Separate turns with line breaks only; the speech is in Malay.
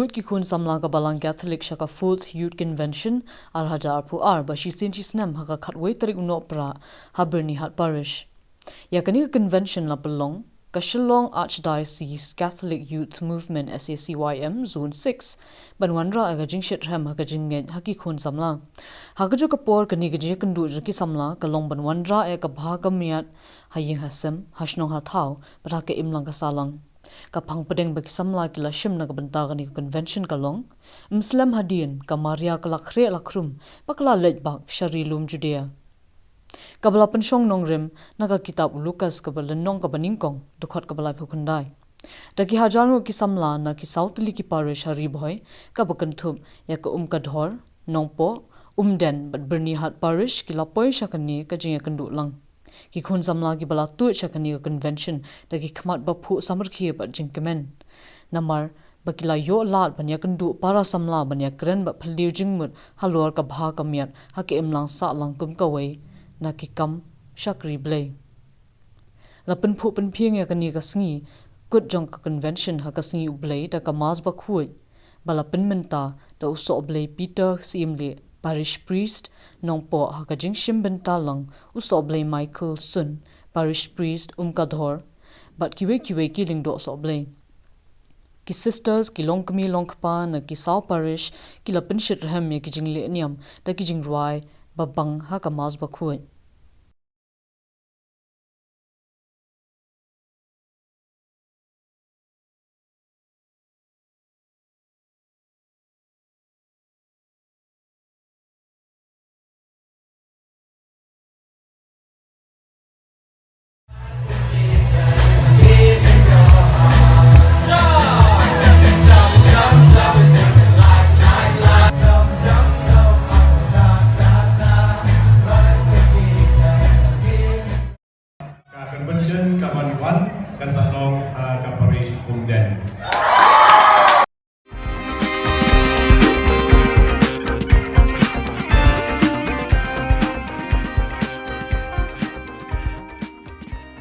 Tuid ki khun Samla ka Balang Catholic shaka 4th Youth Convention Archdiocese bashisien shisnem haka khatway tarik Nohprah ha Byrnihat Parish. Yakani ka convention la Pelong ka Shillong Archdiocese Catholic Youth Movement SACYM Zone 6 ban wanrah aga jingshitrhem haka jingngeit haki khun Samla. Haka jo kapor kani gaje kandu ki Samla ka long ban wanrah ka bha ka miat haying hasem hashnong hathau para ka imlang ka salang. Kapang pedeng bagi Samla kila shim na kabenta kani ka convention kalong Muslim hadin ka Maria ka lakhre lakrum pakla lejbak sharilum Judea kabala penshong nongrim naga kitab Lukas kabala nong kabaningkong dukhot kabala phukundai dagi hajaru ki Samla na ki sautli ki parish hari boy kabakanthum ya ka kadhor nongpo den bat Byrnihat Parish ki lapoi shakani ka jinga kandu lang ki khun Samla ki bala Tuid shakani ka convention dagi khmat baphu samarkhi bat jingkemen namar bakila yo lat banya kandu para Samla banya kren ba phliu jingmut halor ka bha kamiat hake imlang sa lang kum kawai na ki kam shakri blay lapen phu pen phieng ya kani ka sngi kut jong ka convention ha ka sngi blay da ka mas ba khuj bala pen menta da uso blay Peter simle parish priest nongpo ha ka jingshim benta lang uso blay Michael sun parish priest kadhor bat kiwe ki lingdo so blay ki sisters ki longkmi longkpa na ki saw parish ki la jingshitrhem me ki jingle niam da ki jingrwai babang ha ka mas ba khuj
Convention kawan-kawan kasalong ka parish Umden.